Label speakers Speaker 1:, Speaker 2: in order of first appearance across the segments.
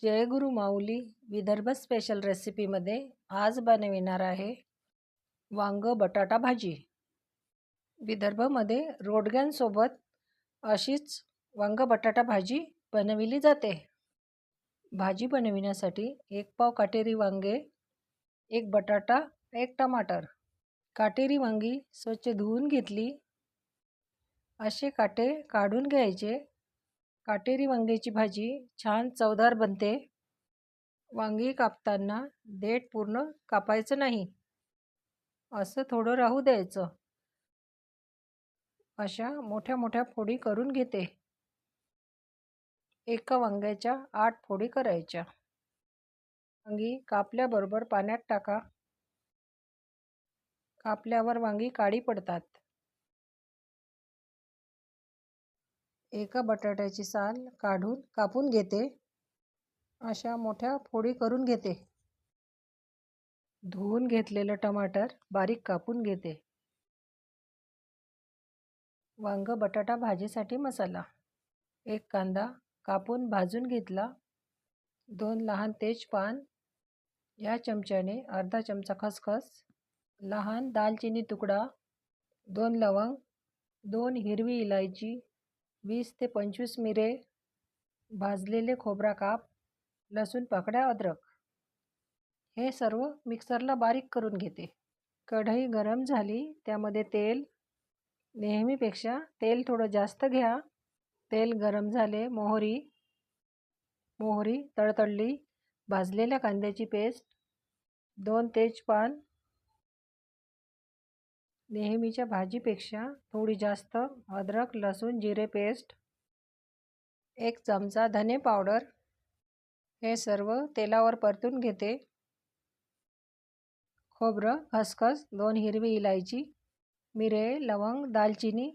Speaker 1: जय गुरु माऊली Vidarbha special रेसिपीमध्ये आज बनविणार आहे वांग बटाटा भाजी। विदर्भमध्ये रोडग्यांसोबत अशीच वांग बटाटा भाजी बनविली जाते। भाजी बनविण्यासाठी 1 पाव काटेरी वांगे, 1 बटाटा, 1 टमाटर। काटेरी वांगी स्वच्छ धुवून घेतली। असे काटे काढून घ्यायचे। काटेरी वांग्याची भाजी छान चवदार बनते। वांगी कापताना देठ पूर्ण कापायचं नाही, असं थोडं राहू द्यायचं। अशा मोठ्या मोठ्या फोडी करून घेते। एका वांग्याच्या 8 फोडी करायच्या। वांगी कापल्याबरोबर पाण्यात टाका। कापल्यावर वांगी काळी पडतात। एका बटाट्याची साल काढून कापून घेते। अशा मोठ्या फोडी करून घेते। धुवून घेतलेलं टमाटर बारीक कापून घेते। वांग बटाटा भाजीसाठी मसाला: 1 कांदा कापून भाजून घेतला, 2 लहान तेजपान, या चमच्याने अर्धा चमचा खसखस, लहान दालचिनी तुकडा, 2 लवंग, 2 हिरवी इलायची, 20 ते 25 मिरे, भाजलेले खोबरा काप, लसूण पाकळ्या, अद्रक। हे सर्व मिक्सरला बारीक करून घेते। कढई गरम झाली, त्यामध्ये तेल, नेहमीपेक्षा तेल थोडं जास्त घ्या। तेल गरम झाले, मोहरी तडतडली, भाजलेल्या कांद्याची पेस्ट, 2 तेजपान, नेहमीच्या भाजीपेक्षा थोडी जास्त अद्रक लसूण जिरे पेस्ट, 1 चमचा धने पावडर। हे सर्व तेलावर परतून घेते। खोबरं, खसखस, 2 हिरवी इलायची, मिरे, लवंग, दालचिनी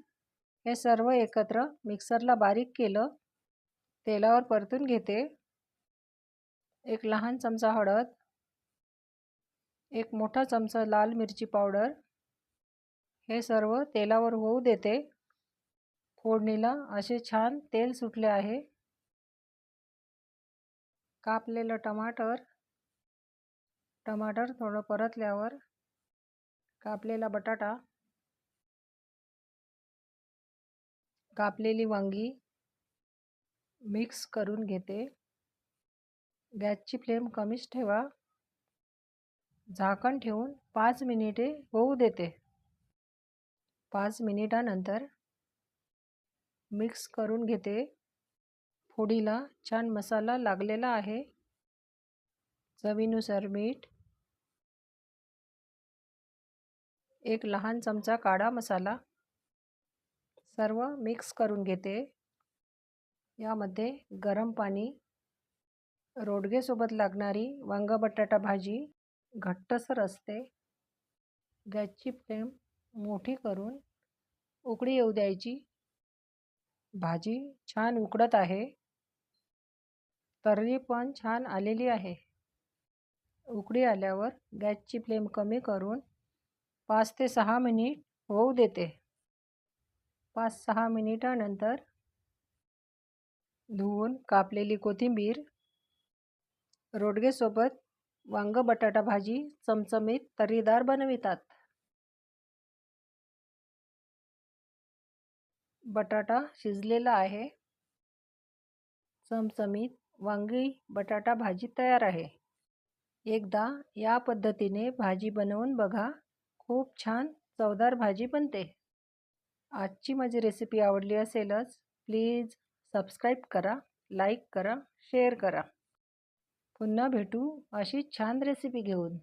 Speaker 1: हे सर्व एकत्र मिक्सरला बारीक केलं। तेलावर परतून घेते। 1 लहान चमचा हळद, 1 मोठा चमचा लाल मिरची पावडर, हे सर्व तेलावर होऊ देते। फोडणीला असे छान तेल सुटले आहे। कापलेलं टमाटर थोडं परतल्यावर कापलेला बटाटा, कापलेली वांगी मिक्स करून घेते। गॅसची फ्लेम कमीच ठेवा। झाकण ठेवून 5 मिनिटे होऊ देते। 5 मिनिटानंतर मिक्स करून घेते। फोडीला छान मसाला लागलेला आहे। चवीनुसार मीठ, 1 लहान चमचा काळा मसाला, सर्व मिक्स करून घेते। यामध्ये गरम पाणी, रोडगेसोबत लागणारी वांग बटाटा भाजी घट्टसर असते। गॅसची फ्लेम मोठी करून उकळी येऊ द्यायची। भाजी छान उकळत आहे। तर्री पण छान आलेली आहे। उकळी आल्यावर गॅसची फ्लेम कमी करून 5 ते 6 मिनिट होऊ देते। 5-6 मिनिटानंतर धुवून कापलेली कोथिंबीर, रोडगेसोबत वांग बटाटा भाजी चमचमीत तर्रीदार बनवितात। बटाटा शिजलेला आहे। चमचमीत वांगी बटाटा भाजी तयार आहे। एकदा या पद्धतीने भाजी बनवून बघा, खूप छान चवदार भाजी बनते। आजची माझी रेसिपी आवडली असेलच प्लीज सबस्क्राईब करा, लाईक करा, शेअर करा। पुन्हा भेटू अशी छान रेसिपी घेऊन।